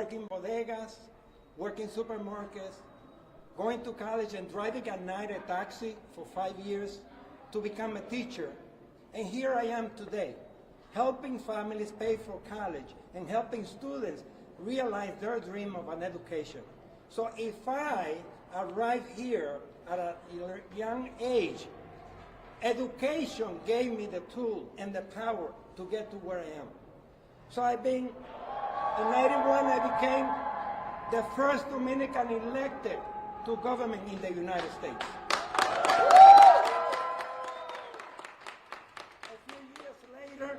working bodegas, working supermarkets, going to college and driving at night a taxi for 5 years to become a teacher. And here I am today, helping families pay for college and helping students realize their dream of an education. So if I arrive here at a young age, education gave me the tool and the power to get to where I am. So in 81, I became the first Dominican elected to government in the United States. A few years later,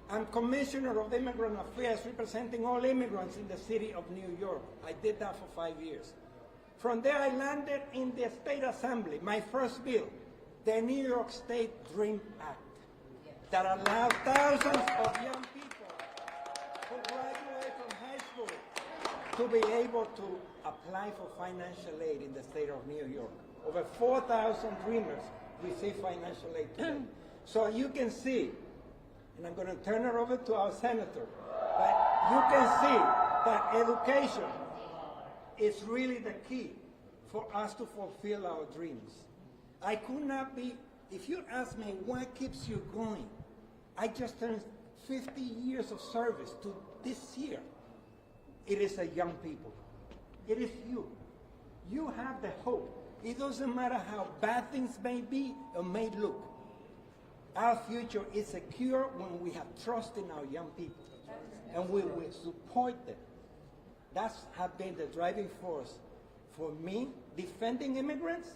I'm Commissioner of Immigrant Affairs, representing all immigrants in the city of New York. I did that for 5 years. From there, I landed in the State Assembly, my first bill, the New York State Dream Act, that allowed thousands of young people who graduate from high school to be able to apply for financial aid in the state of New York. Over 4,000 dreamers receive financial aid today. So you can see, and I'm going to turn it over to our senator, but you can see that education is really the key for us to fulfill our dreams. I could not be, if you ask me what keeps you going, I just turned 50 years of service to this year. It is the young people. It is you. You have the hope. It doesn't matter how bad things may be or may look. Our future is secure when we have trust in our young people and we will support them. That's have been the driving force for me, defending immigrants,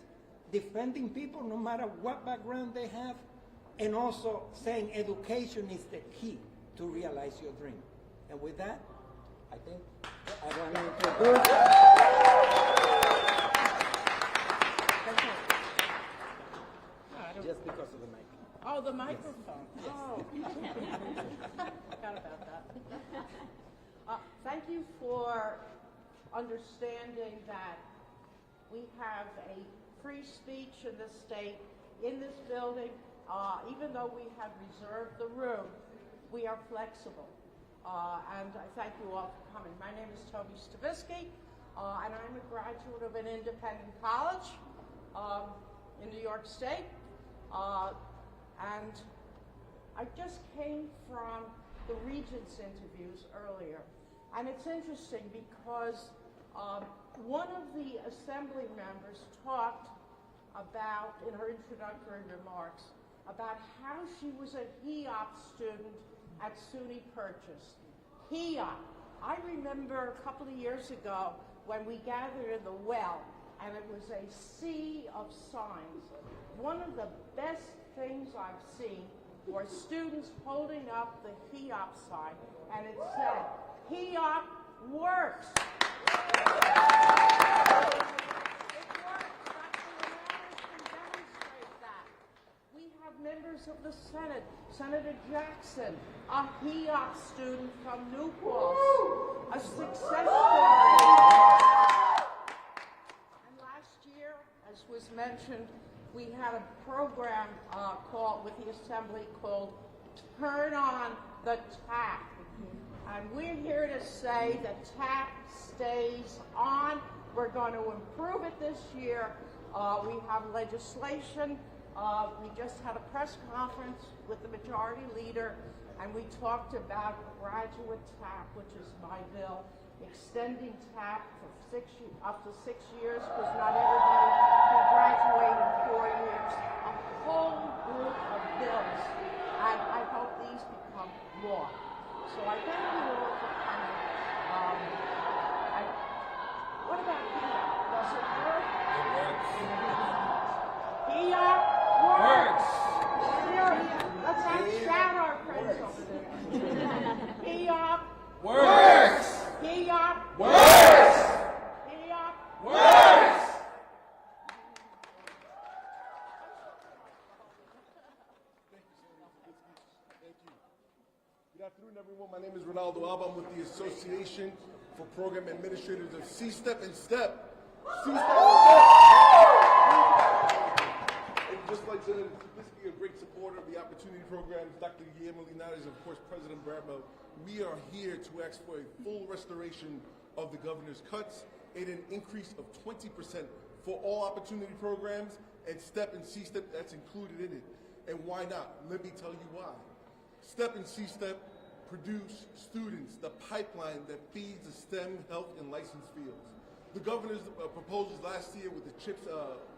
defending people no matter what background they have, and also saying education is the key to realize your dream. And with that, I think I want to introduce. Just because of the mic. Oh, the microphone. Yes. Oh, forgot about that. Thank you for understanding that we have a free speech in this state, in this building. Even though we have reserved the room, we are flexible. And I thank you all for coming. My name is Toby Stavisky, and I'm a graduate of an independent college in New York State. And I just came from the Regents interviews earlier. And it's interesting because one of the assembly members talked about, in her introductory remarks, about how she was a HEOP student at SUNY Purchase. HEOP. I remember a couple of years ago when we gathered in the well, and it was a sea of signs. One of the best things I've seen were students holding up the HEOP sign, and it said, HEOP works. It works. Dr. Ramirez can demonstrate that. We have members of the Senate, Senator Jackson, a HEOP student from New Paltz, a success story. And last year, as was mentioned, we had a program with the Assembly called Turn On the Tap. And we're here to say the tap stays on. We're going to improve it this year. We have legislation. We just had a press conference with the majority leader, and we talked about graduate tap, which is my bill, extending tap for up to 6 years, because not everybody can graduate in 4 years. A whole group of bills, and I hope these become law. So I thank you all for coming. What about HEOP? Does it work? It works. HEOP works. Let's shout our friends over there. HEOP works. HEOP Works. HEOP Works. Good afternoon, everyone. My name is Ronaldo Alba. I'm with the Association for Program Administrators of C-STEP and STEP. C-STEP and STEP. Just like Senator Trubisky, a great supporter of the opportunity programs, Dr. Guillermo Linares, and of course President Bradwell, we are here to ask for a full restoration of the governor's cuts and an increase of 20% for all opportunity programs, and STEP and C-STEP, that's included in it. And why not? Let me tell you why. STEP and C-STEP produce students, the pipeline that feeds the STEM, health, and licensed fields. The governor's proposals last year with the CHIPS,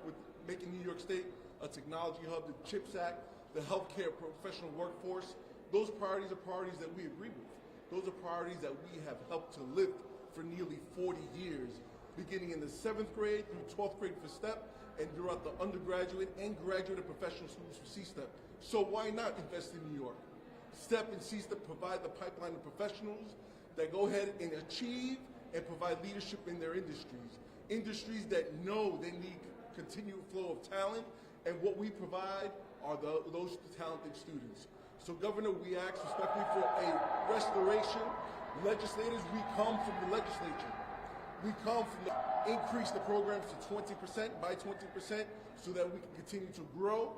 with making New York State a technology hub, the CHIPS Act, the healthcare professional workforce, those priorities are priorities that we agree with. Those are priorities that we have helped to lift for nearly 40 years, beginning in the 7th grade through 12th grade for STEP, and throughout the undergraduate and graduate and professional schools for C-STEP. So why not invest in New York? STEP and C-STEP provide the pipeline of professionals that go ahead and achieve and provide leadership in their industries that know they need continued flow of talent, and what we provide are those talented students. So Governor, we ask respectfully for a restoration. Legislators, we come from the legislature. We come from increase the programs to 20%, by 20%, so that we can continue to grow,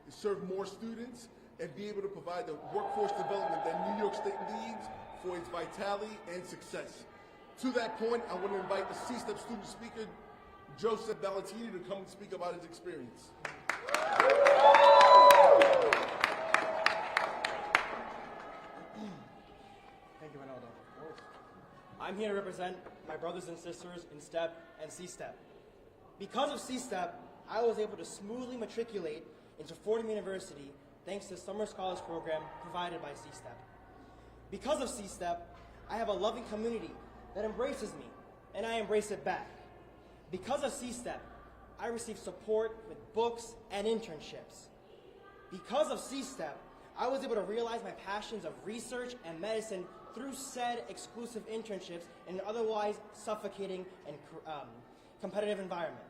serve more students, and be able to provide the workforce development that New York State needs for its vitality and success. To that point, I want to invite the C-STEP student speaker, Joseph Ballatini, to come and speak about his experience. Thank you, Ronaldo. I'm here to represent my brothers and sisters in STEP and C-STEP. Because of C-STEP, I was able to smoothly matriculate into Fordham University thanks to the Summer Scholars Program provided by C-STEP. Because of C-STEP, I have a loving community that embraces me, and I embrace it back. Because of C-STEP, I receive support with books and internships. Because of C-STEP, I was able to realize my passions of research and medicine through said exclusive internships in an otherwise suffocating and competitive environment.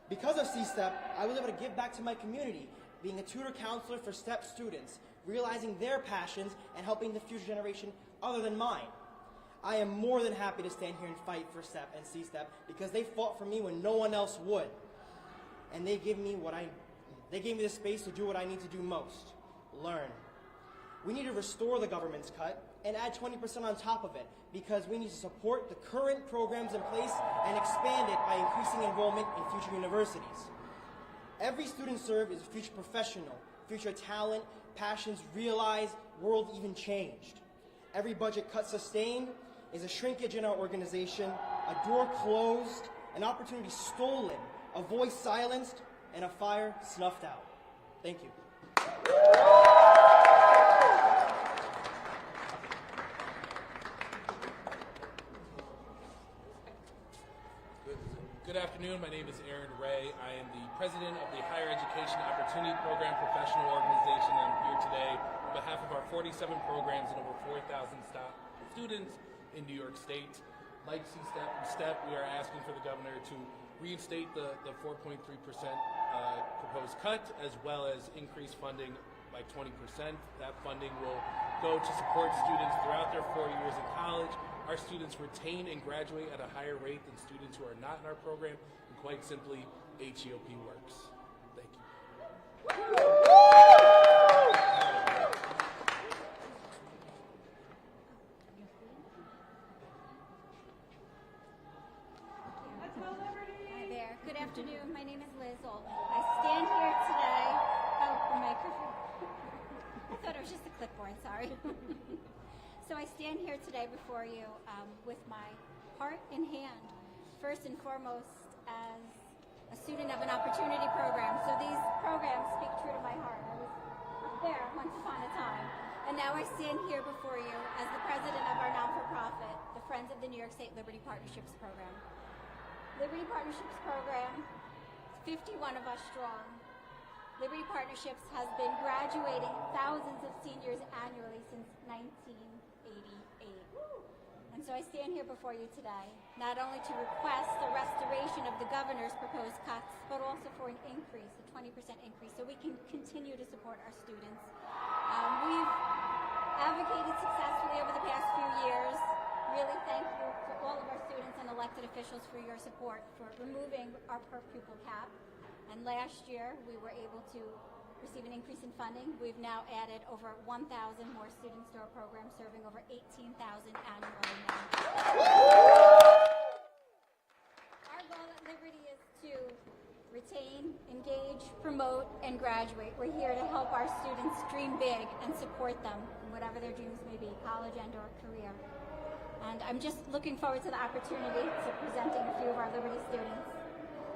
Because of C-STEP, I was able to give back to my community, being a tutor counselor for STEP students, realizing their passions and helping the future generation other than mine. I am more than happy to stand here and fight for STEP and C-STEP because they fought for me when no one else would. And they gave me the space to do what I need to do most, learn. We need to restore the government's cut and add 20% on top of it because we need to support the current programs in place and expand it by increasing enrollment in future universities. Every student served is a future professional, future talent, passions realized, world even changed. Every budget cut sustained is a shrinkage in our organization, a door closed, an opportunity stolen, a voice silenced, and a fire snuffed out. Thank you. Good afternoon. My name is Aaron Ray. I am the president of the Higher Education Opportunity Program Professional Organization. I'm here today on behalf of our 47 programs and over 4,000 students in New York State. Like C-STEP and STEP, we are asking for the governor to reinstate the 4.3% proposed cut, as well as increase funding by 20%. That funding will go to support students throughout their 4 years in college. Our students retain and graduate at a higher rate than students who are not in our program, and quite simply, HEOP works. Thank you. Hi there. Good afternoon. My name is Liz Old. I stand here today. Oh, the microphone. I thought it was just a clipboard. Sorry. So I stand here today before you with my heart in hand, first and foremost as a student of an opportunity program. So these programs speak true to my heart. I was up there once upon a time. And now I stand here before you as the president of our non-for-profit, the Friends of the New York State Liberty Partnerships Program. Liberty Partnerships Program, 51 of us strong. Liberty Partnerships has been graduating thousands of seniors annually since 1988. And so I stand here before you today, not only to request the restoration of the governor's proposed cuts, but also for an increase, a 20% increase, so we can continue to support our students. We've advocated successfully over the past few years. Really thank you to all of our students and elected officials for your support, for removing our per pupil cap. And last year, we were able to receive an increase in funding. We've now added over 1,000 more students to our program, serving over 18,000 annually now. Our goal at Liberty is to retain, engage, promote, and graduate. We're here to help our students dream big and support them in whatever their dreams may be, college and or career. And I'm just looking forward to the opportunity to presenting a few of our Liberty students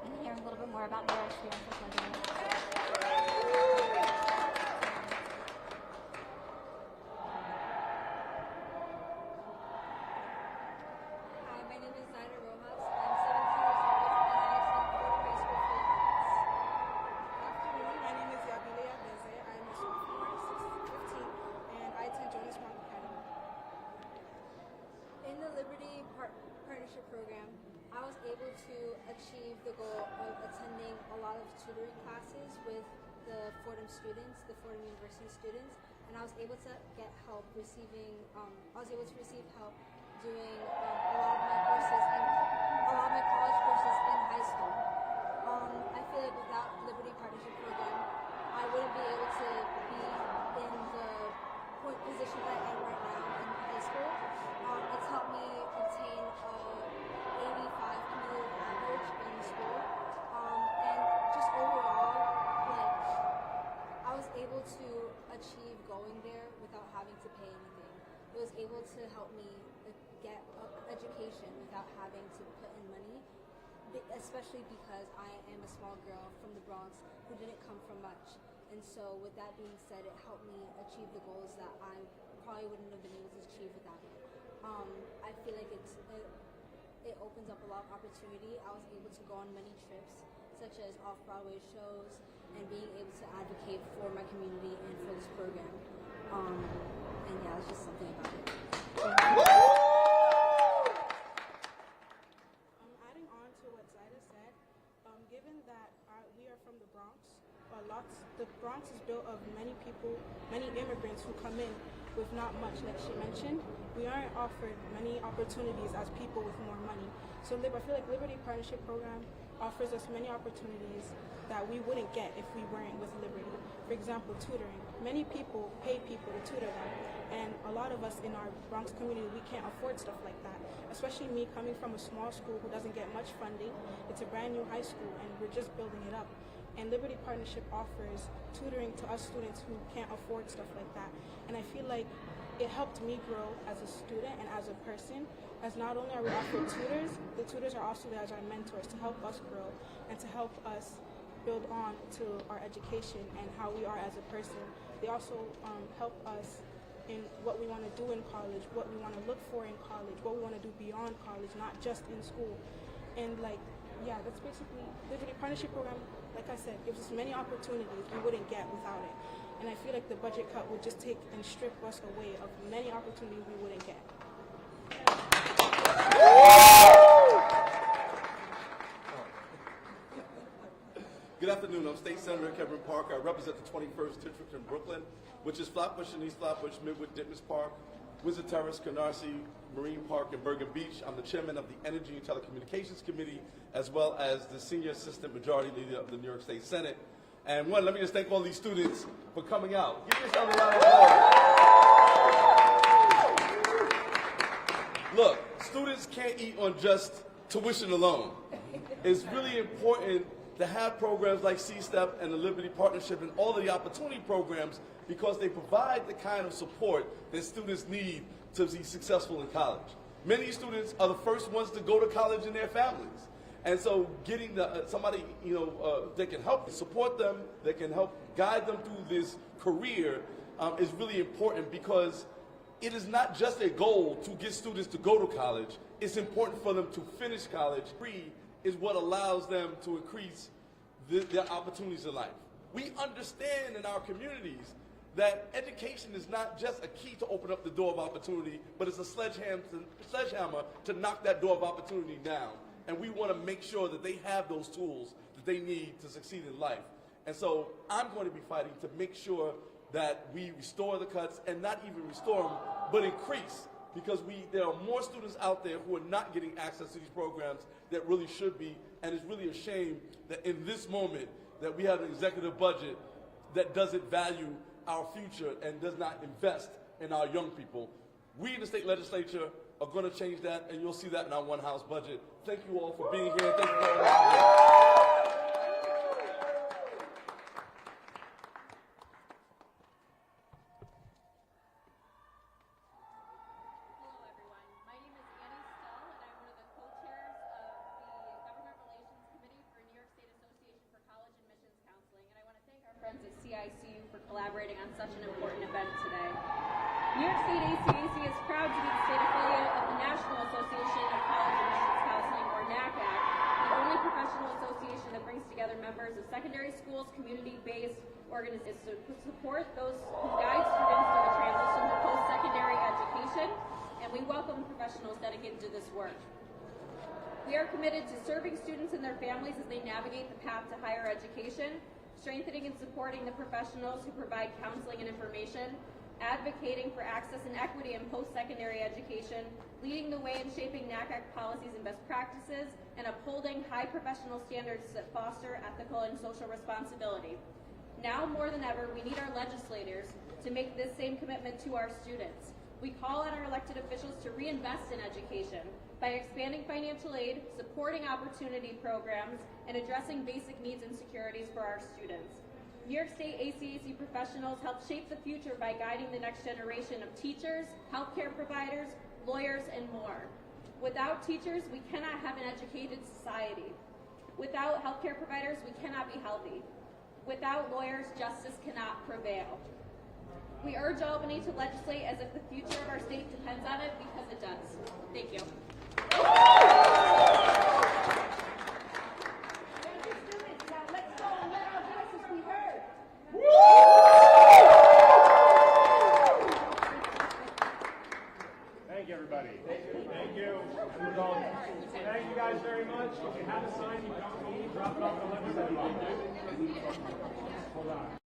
and hearing a little bit more about their experience with Liberty. Hi, my name is Zaina Rojas. I'm 17 years old and I attend Fordham High School for 8 months. Afternoon, my name is Yabilea Beze. I am a sophomore, 15, and I attend Jonas Monk Academy. In the Liberty Partnership Program, I was able to achieve the goal of attending a lot of tutoring classes with the Fordham students, the Fordham University students, and I was able to get help receiving, I was able to receive help doing a lot of my courses and a lot of my college courses in high school. I feel like without Liberty Partnership Program, I wouldn't be able to be in the point position that I am right now in high school. It's helped me obtain a 85 cumulative average in school, and just overall, like, I was able to achieve going there without having to pay anything. It was able to help me get education without having to put in money, especially because I am a small girl from the Bronx who didn't come from much. And so with that being said, it helped me achieve the goals that I probably wouldn't have been able to achieve without it. I feel like it opens up a lot of opportunity. I was able to go on many trips, such as off-Broadway shows, and being able to advocate for my community and for this program. And yeah, it's just something about it. Adding on to what Zaida said, given that we are from the Bronx, the Bronx is built of many people, many immigrants who come in with not much, like she mentioned. We aren't offered many opportunities as people with more money. So I feel like Liberty Partnership Program offers us many opportunities that we wouldn't get if we weren't with Liberty. For example, tutoring. Many people pay people to tutor them, and a lot of us in our Bronx community, we can't afford stuff like that. Especially me coming from a small school who doesn't get much funding. It's a brand new high school and we're just building it up. And Liberty Partnership offers tutoring to us students who can't afford stuff like that. And I feel like it helped me grow as a student and as a person, as not only are we offered tutors, the tutors are also there as our mentors to help us grow and to help us build on to our education and how we are as a person. They also help us in what we want to do in college, what we want to look for in college, what we want to do beyond college, not just in school. And yeah, that's basically Liberty Partnership Program. Like I said, gives us many opportunities we wouldn't get without it. And I feel like the budget cut would just take and strip us away of many opportunities we wouldn't get. Good afternoon. I'm State Senator Kevin Parker. I represent the 21st District in Brooklyn, which is Flatbush and East Flatbush, Midwood, Dittmas Park, Windsor Terrace, Canarsie, Marine Park, and Bergen Beach. I'm the chairman of the Energy and Telecommunications Committee, as well as the senior assistant majority leader of the New York State Senate. And let me just thank all these students for coming out. Give yourself a round of applause. Look, students can't eat on just tuition alone. It's really important to have programs like C-STEP and the Liberty Partnership and all of the opportunity programs because they provide the kind of support that students need to be successful in college. Many students are the first ones to go to college in their families. And so getting somebody, that can help support them, that can help guide them through this career is really important because it is not just a goal to get students to go to college. It's important for them to finish college. Free is what allows them to increase their opportunities in life. We understand in our communities that education is not just a key to open up the door of opportunity, but it's a sledgehammer to knock that door of opportunity down. And we want to make sure that they have those tools that they need to succeed in life. And so I'm going to be fighting to make sure that we restore the cuts and not even restore them, but increase because there are more students out there who are not getting access to these programs that really should be, and it's really a shame that in this moment that we have an executive budget that doesn't value our future and does not invest in our young people. We in the state legislature are going to change that, and you'll see that in our one house budget. Thank you all for being here. Thank you for all listening. Hello, everyone. My name is Annie Stull, and I'm one of the co-chairs of the Government Relations Committee for New York State Association for College Admissions Counseling, and I want to thank our friends at CICU for collaborating on such an important event today. New York State ACAC is proud to be the state affiliate of the National Association of College Admissions Counseling, or NACAC, the only professional association that brings together members of secondary schools, community-based organizations to support those who guide students through the transition to post-secondary education, and we welcome professionals dedicated to this work. We are committed to serving students and their families as they navigate the path to higher education, strengthening and supporting the professionals who provide counseling and information, advocating for access and equity in post-secondary education, leading the way in shaping NACAC policies and best practices, and upholding high professional standards that foster ethical and social responsibility. Now more than ever, we need our legislators to make this same commitment to our students. We call on our elected officials to reinvest in education by expanding financial aid, supporting opportunity programs, and addressing basic needs and securities for our students. New York State ACAC professionals help shape the future by guiding the next generation of teachers, healthcare providers, lawyers, and more. Without teachers, we cannot have an educated society. Without healthcare providers, we cannot be healthy. Without lawyers, justice cannot prevail. We urge Albany to legislate as if the future of our state depends on it, because it does. Thank you. Thank you, everybody. Thank you. Thank you guys very much. If you have a sign you don't need, drop it off and let everybody know. Hold on.